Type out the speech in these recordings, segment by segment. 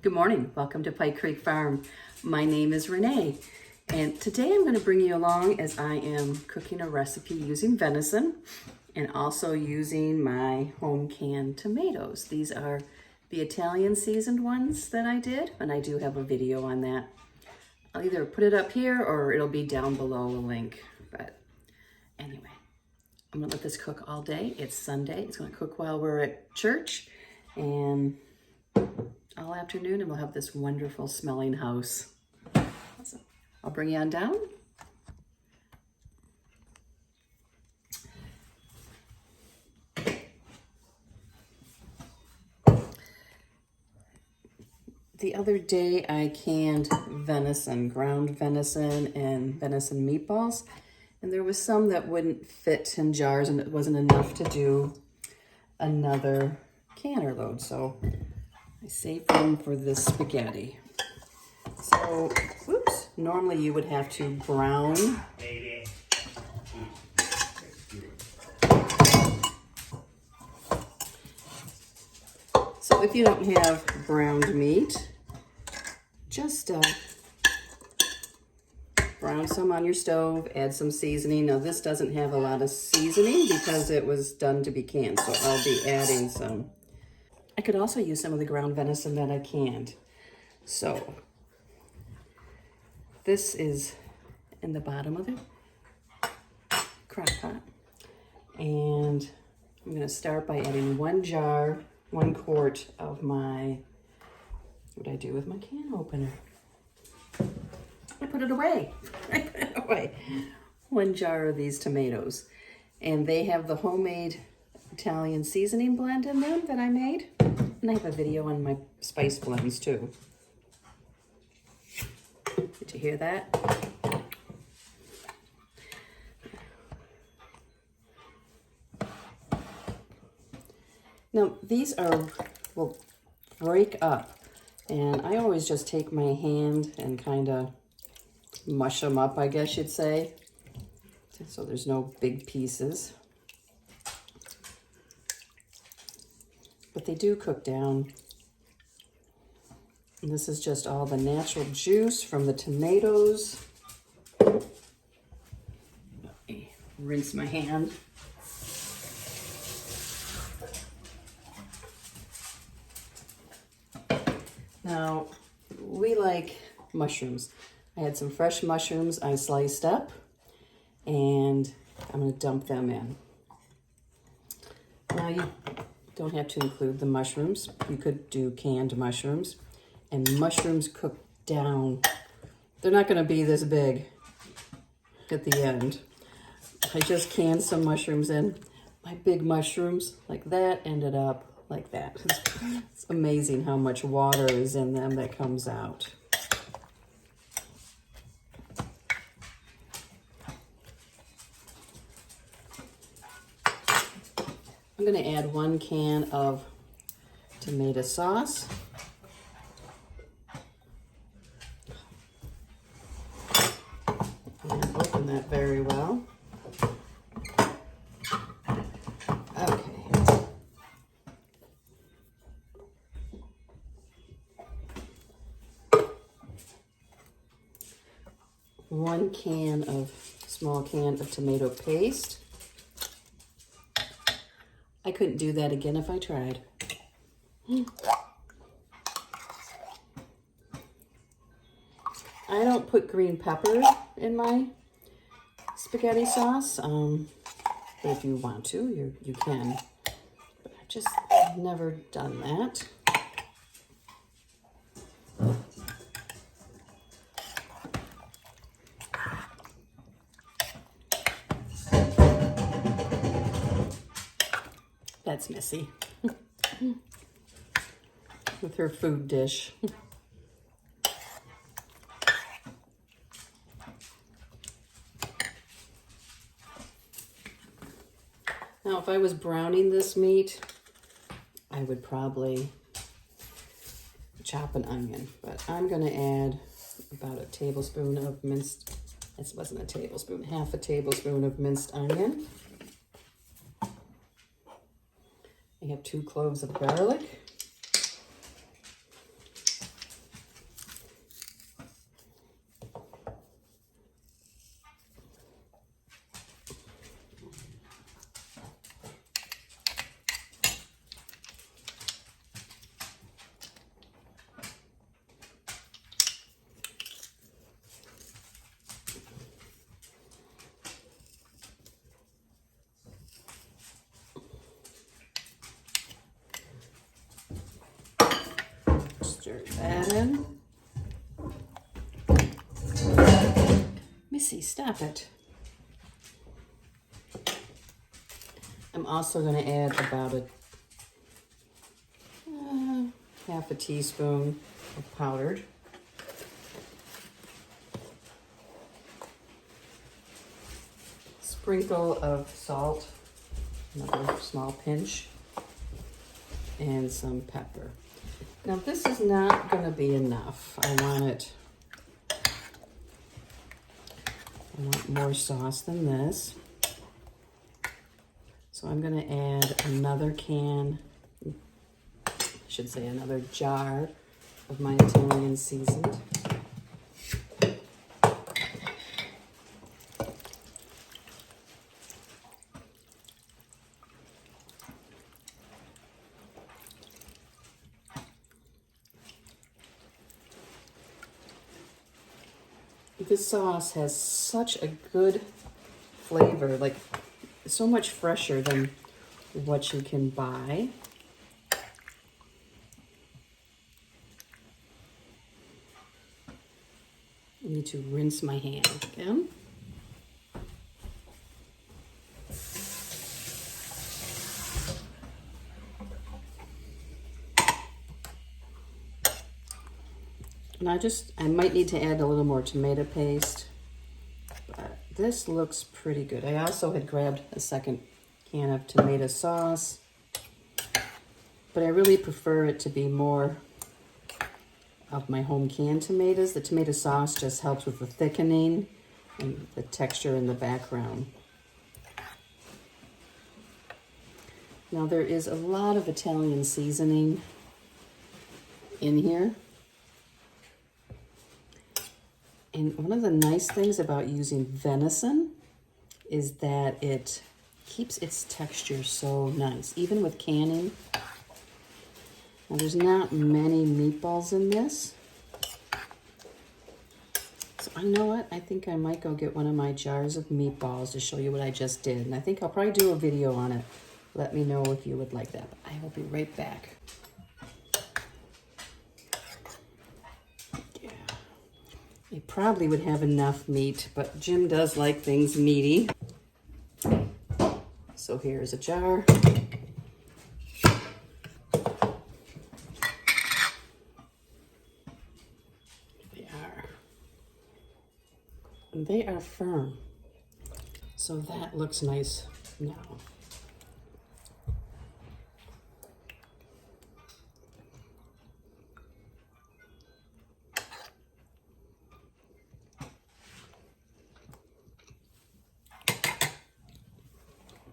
Good morning. Welcome to Pike Creek Farm. My name is Renee, and today I'm going to bring you along as I am cooking a recipe using venison and also using my home canned tomatoes. These are the Italian seasoned ones that I did, and I do have a video on that. I'll either put it up here or it'll be down below a link. But anyway, I'm going to let this cook all day. It's Sunday. It's going to cook while we're at church and all afternoon, and we'll have this wonderful smelling house. Awesome. I'll bring you on down. The other day I canned venison, ground venison and venison meatballs, and there was some that wouldn't fit in jars and it wasn't enough to do another canner load, so I saved room for this spaghetti. So, whoops, normally you would have to brown. So if you don't have browned meat, just brown some on your stove, add some seasoning. Now this doesn't have a lot of seasoning because it was done to be canned, so I'll be adding some. I could also use some of the ground venison that I canned. So this is in the bottom of the crock pot. And I'm gonna start by adding 1 quart of my, what did I do with my can opener? I put it away. I put it away. 1 jar of these tomatoes. And they have the homemade Italian seasoning blend in them that I made. And I have a video on my spice blends too. Did you hear that? Now these will break up, and I always just take my hand and kind of mush them up, I guess you'd say, so there's no big pieces. But they do cook down. And this is just all the natural juice from the tomatoes. Let me rinse my hand. Now, we like mushrooms. I had some fresh mushrooms I sliced up, and I'm going to dump them in. Now, you don't have to include the mushrooms. You could do canned mushrooms, and mushrooms cook down. They're not going to be this big at the end. I just canned some mushrooms in. My big mushrooms, like that, ended up like that. It's amazing how much water is in them that comes out. I'm going to add 1 can of tomato sauce. And open that very well. Okay. 1 small can of tomato paste. I couldn't do that again if I tried. I don't put green pepper in my spaghetti sauce, but if you want to, you can. But I've just never done that. That's Missy with her food dish. Now, if I was browning this meat, I would probably chop an onion, but I'm going to add about a tablespoon of minced, this wasn't a tablespoon, half a tablespoon of minced onion. I have 2 cloves of garlic. Stir that in. Missy, stop it. I'm also going to add about half a teaspoon of powdered. Sprinkle of salt, another small pinch, and some pepper. Now this is not going to be enough. I want more sauce than this. So I'm going to add another can, I should say another jar of my Italian seasoned. This sauce has such a good flavor, like so much fresher than what you can buy. I need to rinse my hand again. And I might need to add a little more tomato paste, but this looks pretty good. I also had grabbed a second can of tomato sauce, but I really prefer it to be more of my home canned tomatoes. The tomato sauce just helps with the thickening and the texture in the background. Now there is a lot of Italian seasoning in here. And one of the nice things about using venison is that it keeps its texture so nice, even with canning. Now there's not many meatballs in this. So I know what, I think I might go get one of my jars of meatballs to show you what I just did. And I think I'll probably do a video on it. Let me know if you would like that. I will be right back. I probably would have enough meat, but Jim does like things meaty. So here's a jar. And they are firm. So that looks nice now.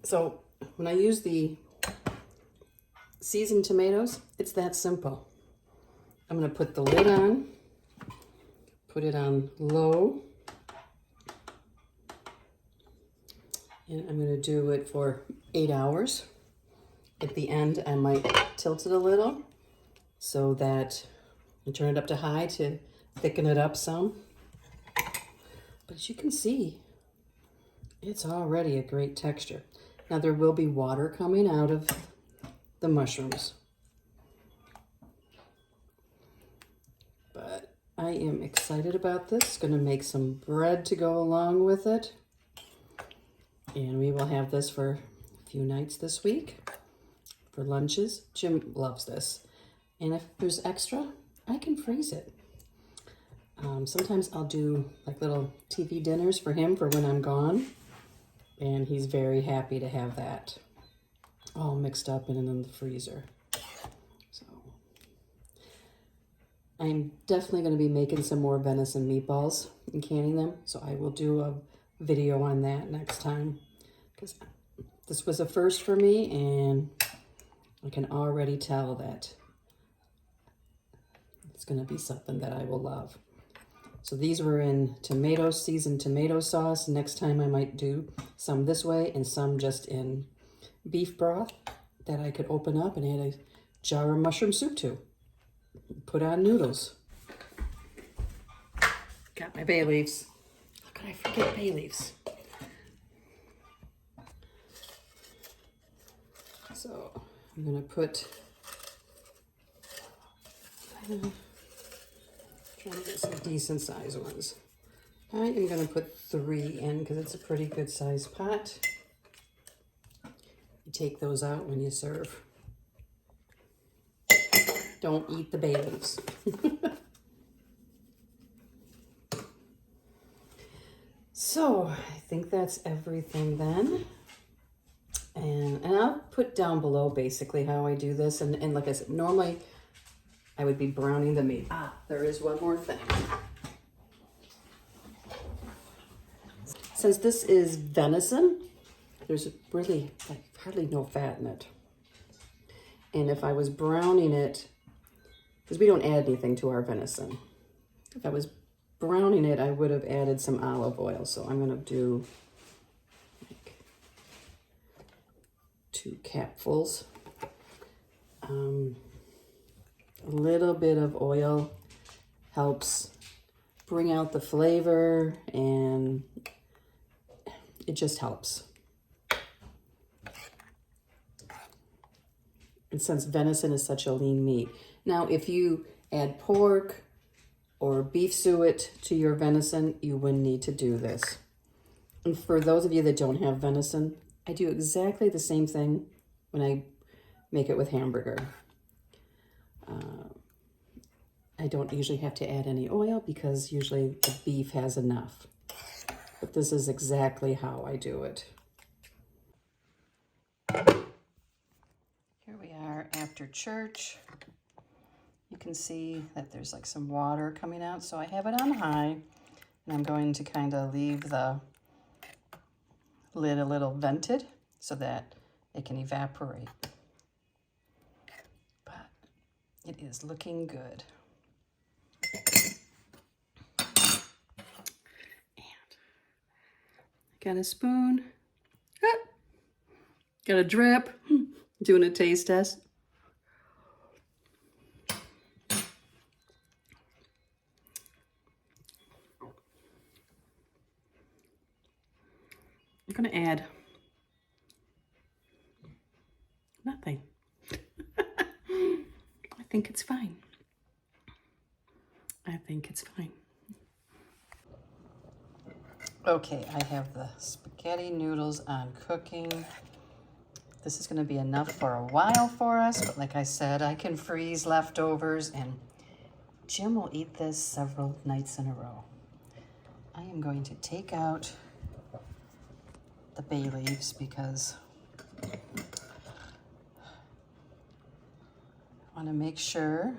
So when I use the seasoned tomatoes, it's that simple. I'm going to put the lid on, put it on low, and I'm going to do it for 8 hours. At the end, I might tilt it a little so that I turn it up to high to thicken it up some. But as you can see, it's already a great texture. Now there will be water coming out of the mushrooms. But I am excited about this. Going to make some bread to go along with it. And we will have this for a few nights this week for lunches. Jim loves this. And if there's extra, I can freeze it. Sometimes I'll do like little TV dinners for him for when I'm gone. And he's very happy to have that all mixed up and in the freezer. So I'm definitely going to be making some more venison meatballs and canning them. So I will do a video on that next time, because this was a first for me and I can already tell that it's going to be something that I will love. So these were in seasoned tomato sauce. Next time I might do some this way and some just in beef broth that I could open up and add a jar of mushroom soup to. Put on noodles. Got my bay leaves. How could I forget bay leaves? So I'm going to put Trying to get some decent sized ones. I am going to put 3 in because it's a pretty good sized pot. You take those out when you serve. Don't eat the bay leaves. So I think that's everything then. And I'll put down below basically how I do this. And like I said, normally I would be browning the meat. There is one more thing. Since this is venison, there's really like hardly no fat in it. And if I was browning it, because we don't add anything to our venison, if I was browning it, I would have added some olive oil. So I'm going to do like 2 capfuls. A little bit of oil helps bring out the flavor, and it just helps. And since venison is such a lean meat. Now, if you add pork or beef suet to your venison, you wouldn't need to do this. And for those of you that don't have venison, I do exactly the same thing when I make it with hamburger. I don't usually have to add any oil because usually the beef has enough. But this is exactly how I do it. Here we are after church. You can see that there's like some water coming out, so I have it on high, and I'm going to kind of leave the lid a little vented so that it can evaporate. But it is looking good. And got a spoon. Got a drip. Doing a taste test. I'm going to add nothing. I think it's fine. I think it's fine. Okay, I have the spaghetti noodles on cooking. This is going to be enough for a while for us, but like I said, I can freeze leftovers, and Jim will eat this several nights in a row. I am going to take out the bay leaves because I want to make sure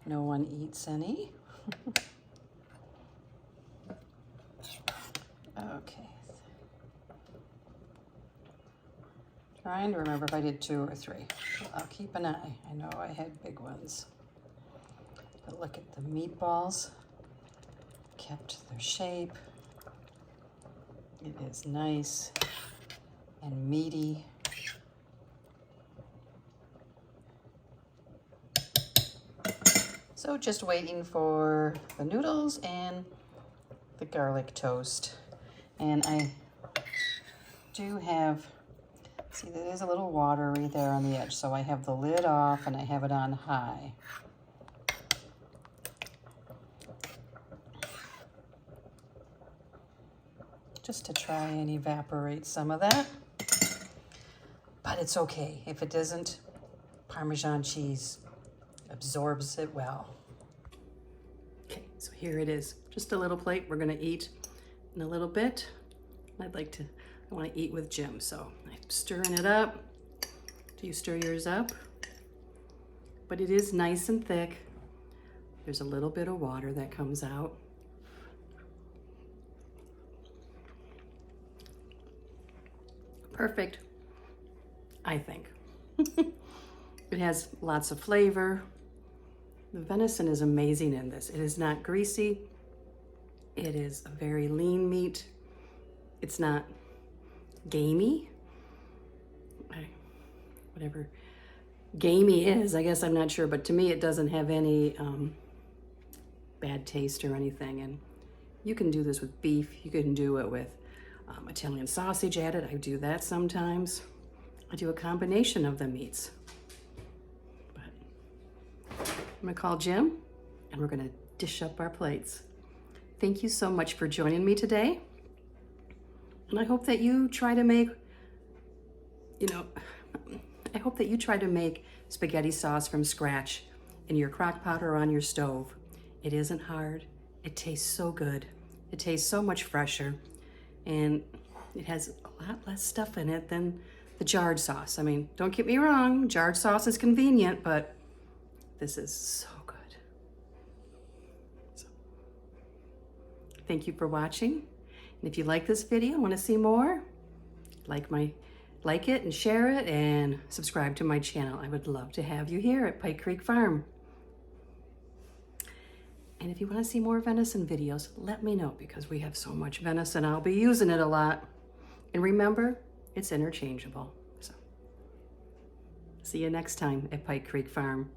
no one eats any. Okay. Trying to remember if I did 2 or 3. I'll keep an eye. I know I had big ones. But look at the meatballs. Kept their shape. It is nice and meaty. So just waiting for the noodles and the garlic toast. And I do have, see, there is a little watery there on the edge, so I have the lid off and I have it on high. Just to try and evaporate some of that. But it's okay. If it doesn't, Parmesan cheese absorbs it well. Okay, so here it is. Just a little plate. We're gonna eat in a little bit. I want to eat with Jim, so I'm stirring it up. Do you stir yours up? But it is nice and thick. There's a little bit of water that comes out. Perfect, I think. It has lots of flavor. The venison is amazing in this. It is not greasy. It is a very lean meat. It's not gamey. Whatever gamey is, I guess I'm not sure, but to me it doesn't have any bad taste or anything. And you can do this with beef. You can do it with Italian sausage added. I do that sometimes. I do a combination of the meats. But I'm gonna call Jim and we're gonna dish up our plates. Thank you so much for joining me today. And I hope that you try to make, I hope that you try to make spaghetti sauce from scratch in your crock pot or on your stove. It isn't hard. It tastes so good. It tastes so much fresher. And it has a lot less stuff in it than the jarred sauce. I mean, don't get me wrong, jarred sauce is convenient, but this is so good. So, thank you for watching. And if you like this video and want to see more, like it and share it and subscribe to my channel. I would love to have you here at Pike Creek Farm. And if you want to see more venison videos, let me know because we have so much venison. I'll be using it a lot. And remember, it's interchangeable. So, see you next time at Pike Creek Farm.